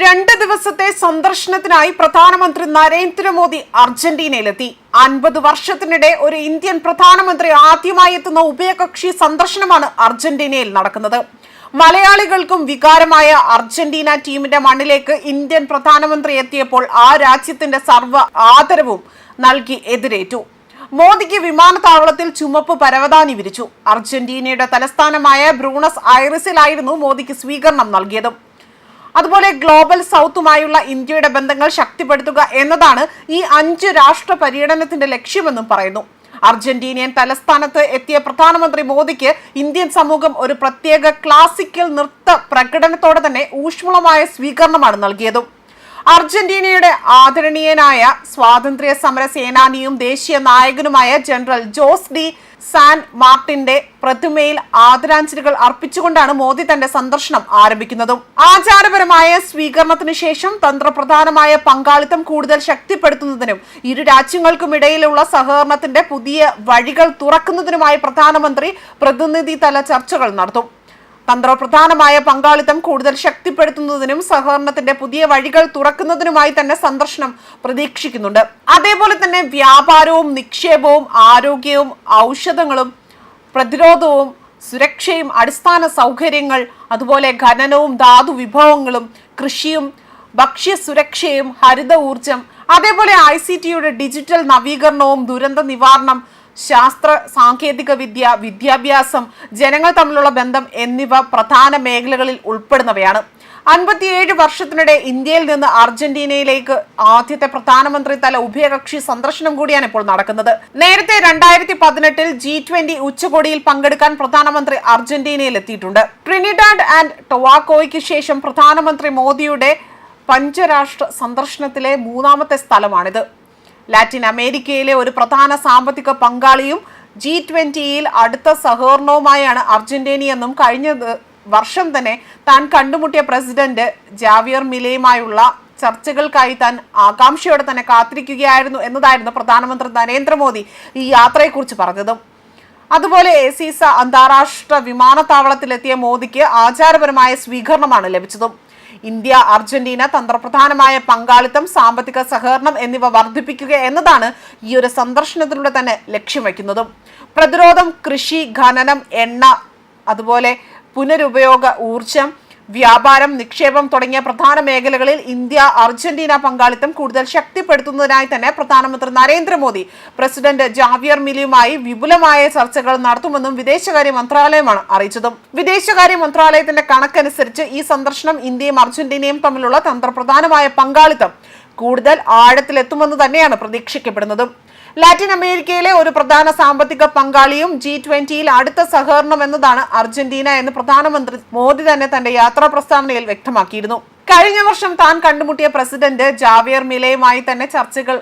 2 ദിവസത്തെ സന്ദർശനത്തിനായി പ്രധാനമന്ത്രി നരേന്ദ്രമോദി അർജന്റീനയിലെത്തി. 50 വർഷത്തിനിടെ ഒരു ഇന്ത്യൻ പ്രധാനമന്ത്രി ആദ്യമായി എത്തുന്ന ഉഭയകക്ഷി സന്ദർശനമാണ് അർജന്റീനയിൽ നടക്കുന്നത്. മലയാളികൾക്കും വികാരമായ അർജന്റീന ടീമിന്റെ മണ്ണിലേക്ക് ഇന്ത്യൻ പ്രധാനമന്ത്രി എത്തിയപ്പോൾ ആ രാജ്യത്തിന്റെ സർവ്വ ആദരവും നൽകി എതിരേറ്റു. മോദിക്ക് വിമാനത്താവളത്തിൽ ചുമപ്പ് പരവതാനി വിരിച്ചു. അർജന്റീനയുടെ തലസ്ഥാനമായ ബ്യൂണസ് ഐറിസിലായിരുന്നു മോദിക്ക് സ്വീകരണം നൽകിയത്. അതുപോലെ ഗ്ലോബൽ സൗത്തുമായുള്ള ഇന്ത്യയുടെ ബന്ധങ്ങൾ ശക്തിപ്പെടുത്തുക എന്നതാണ് ഈ 5 രാഷ്ട്ര പര്യടനത്തിന്റെ ലക്ഷ്യമെന്നും പറയുന്നു. അർജന്റീനിയൻ തലസ്ഥാനത്ത് എത്തിയ പ്രധാനമന്ത്രി മോദിക്ക് ഇന്ത്യൻ സമൂഹം ഒരു പ്രത്യേക ക്ലാസിക്കൽ നൃത്ത പ്രകടനത്തോടെ തന്നെ ഊഷ്മളമായ സ്വീകരണമാണ് നൽകിയത്. അർജന്റീനയുടെ ആദരണീയനായ സ്വാതന്ത്ര്യ സമര സേനാനിയും ദേശീയ നായകനുമായ ജനറൽ ജോസ് ഡി സാൻ മാർട്ടിന്റെ പ്രതിമയിൽ ആദരാഞ്ജലികൾ അർപ്പിച്ചുകൊണ്ടാണ് മോദി തന്റെ സന്ദർശനം ആരംഭിക്കുന്നതും. ആചാരപരമായ സ്വീകരണത്തിന് ശേഷം തന്ത്രപ്രധാനമായ പങ്കാളിത്തം കൂടുതൽ ശക്തിപ്പെടുത്തുന്നതിനും ഇരു രാജ്യങ്ങൾക്കുമിടയിലുള്ള സഹകരണത്തിന്റെ പുതിയ വഴികൾ തുറക്കുന്നതിനുമായി പ്രധാനമന്ത്രി പ്രതിനിധിതല ചർച്ചകൾ നടത്തും. തന്ത്രപ്രധാനമായ പങ്കാളിത്തം കൂടുതൽ ശക്തിപ്പെടുത്തുന്നതിനും സഹകരണത്തിന്റെ പുതിയ വഴികൾ തുറക്കുന്നതിനുമായി തന്നെ സന്ദർശനം പ്രതീക്ഷിക്കുന്നുണ്ട്. അതേപോലെ തന്നെ വ്യാപാരവും നിക്ഷേപവും ആരോഗ്യവും ഔഷധങ്ങളും പ്രതിരോധവും സുരക്ഷയും അടിസ്ഥാന സൗകര്യങ്ങൾ, അതുപോലെ ഖനനവും ധാതു വിഭവങ്ങളും കൃഷിയും ഭക്ഷ്യസുരക്ഷയും ഹരിത ഊർജം, അതേപോലെ ICTയുടെ ഡിജിറ്റൽ നവീകരണവും ദുരന്ത നിവാരണം, ശാസ്ത്ര സാങ്കേതിക വിദ്യ, വിദ്യാഭ്യാസം, ജനങ്ങൾ തമ്മിലുള്ള ബന്ധം എന്നിവ പ്രധാന മേഖലകളിൽ ഉൾപ്പെടുന്നവയാണ്. 57 വർഷത്തിനിടെ ഇന്ത്യയിൽ നിന്ന് അർജന്റീനയിലേക്ക് ആദ്യത്തെ പ്രധാനമന്ത്രി തല ഉഭയകക്ഷി സന്ദർശനം കൂടിയാണ് ഇപ്പോൾ നടക്കുന്നത്. നേരത്തെ 2018 G20 ഉച്ചകോടിയിൽ പങ്കെടുക്കാൻ പ്രധാനമന്ത്രി അർജന്റീനയിൽ എത്തിയിട്ടുണ്ട്. ട്രിനിഡാഡ് ആൻഡ് ടൊബാഗോയ്ക്ക് ശേഷം പ്രധാനമന്ത്രി മോദിയുടെ പഞ്ചരാഷ്ട്ര സന്ദർശനത്തിലെ 3ാമത്തെ സ്ഥലമാണിത്. ലാറ്റിൻ അമേരിക്കയിലെ ഒരു പ്രധാന സാമ്പത്തിക പങ്കാളിയും G20യിൽ അടുത്ത സഹകരണവുമായാണ് അർജന്റീനയെന്നും കഴിഞ്ഞ വർഷം തന്നെ താൻ കണ്ടുമുട്ടിയ പ്രസിഡന്റ് ജാവിയർ മിലേയുമായുള്ള ചർച്ചകൾക്കായി താൻ ആകാംക്ഷയോടെ തന്നെ കാത്തിരിക്കുകയായിരുന്നു എന്നതായിരുന്നു പ്രധാനമന്ത്രി നരേന്ദ്രമോദി ഈ യാത്രയെക്കുറിച്ച് പറഞ്ഞതും. അതുപോലെ ഏസീസ അന്താരാഷ്ട്ര വിമാനത്താവളത്തിലെത്തിയ മോദിക്ക് ആചാരപരമായ സ്വീകരണമാണ് ലഭിച്ചതും. ഇന്ത്യ അർജന്റീന തന്ത്രപ്രധാനമായ പങ്കാളിത്തം, സാമ്പത്തിക സഹകരണം എന്നിവ വർദ്ധിപ്പിക്കുക എന്നതാണ് ഈ ഒരു സന്ദർശനത്തിലൂടെ തന്നെ ലക്ഷ്യം വയ്ക്കുന്നതും. പ്രതിരോധം, കൃഷി, ഖനനം, എണ്ണ, അതുപോലെ പുനരുപയോഗ ഊർജം, വ്യാപാരം, നിക്ഷേപം തുടങ്ങിയ പ്രധാന മേഖലകളിൽ ഇന്ത്യ അർജന്റീന പങ്കാളിത്തം കൂടുതൽ ശക്തിപ്പെടുത്തുന്നതിനായി തന്നെ പ്രധാനമന്ത്രി നരേന്ദ്രമോദി പ്രസിഡന്റ് ജാവിയർ മിലിയുമായി വിപുലമായ ചർച്ചകൾ നടത്തുമെന്നും വിദേശകാര്യ മന്ത്രാലയമാണ് അറിയിച്ചതും. വിദേശകാര്യ മന്ത്രാലയത്തിന്റെ കണക്കനുസരിച്ച് ഈ സന്ദർശനം ഇന്ത്യയും അർജന്റീനയും തമ്മിലുള്ള തന്ത്രപ്രധാനമായ പങ്കാളിത്തം കൂടുതൽ ആഴത്തിലെത്തുമെന്ന് തന്നെയാണ് പ്രതീക്ഷിക്കപ്പെടുന്നതും. ലാറ്റിൻ അമേരിക്കയിലെ ഒരു പ്രധാന സാമ്പത്തിക പങ്കാളിയും G20യിൽ അടുത്ത സഹകരണം എന്നതാണ് അർജന്റീന എന്ന് പ്രധാനമന്ത്രി മോദി തന്നെ തന്റെ യാത്രാ പ്രസ്താവനയിൽ വ്യക്തമാക്കിയിരുന്നു. കഴിഞ്ഞ വർഷം താൻ കണ്ടുമുട്ടിയ പ്രസിഡന്റ് ജാവിയർ മിലേയുമായി തന്നെ ചർച്ചകൾ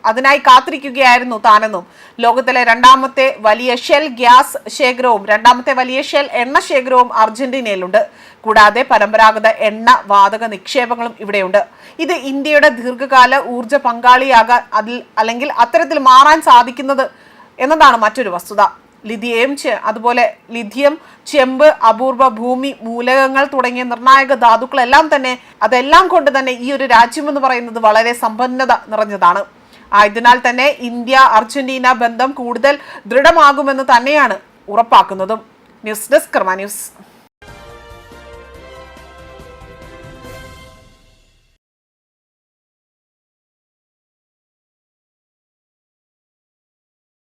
അതിനായി കാത്തിരിക്കുകയായിരുന്നു താനെന്നും ലോകത്തിലെ 2ാമത്തെ വലിയ ഷെൽ ഗ്യാസ് ശേഖരവും 2ാമത്തെ വലിയ ഷെൽ എണ്ണ ശേഖരവും അർജന്റീനയിലുണ്ട്. കൂടാതെ പരമ്പരാഗത എണ്ണ വാതക നിക്ഷേപങ്ങളും ഇവിടെയുണ്ട്. ഇത് ഇന്ത്യയുടെ ദീർഘകാല ഊർജ പങ്കാളിയാകാൻ അല്ലെങ്കിൽ അത്തരത്തിൽ മാറാൻ സാധിക്കുന്നത് എന്നതാണ് മറ്റൊരു വസ്തുത. ലിഥിയം, ചെമ്പ്, അപൂർവ ഭൂമി മൂലകങ്ങൾ തുടങ്ങിയ നിർണായക ധാതുക്കളെല്ലാം തന്നെ അതെല്ലാം കൊണ്ട് തന്നെ ഈ ഒരു രാജ്യമെന്ന് പറയുന്നത് വളരെ സമ്പന്നത നിറഞ്ഞതാണ്. ആയതിനാൽ തന്നെ ഇന്ത്യ അർജന്റീന ബന്ധം കൂടുതൽ ദൃഢമാകുമെന്ന് തന്നെയാണ് ഉറപ്പാക്കുന്നതും. ന്യൂസ് ഡെസ്ക് കർമ്മ ന്യൂസ്.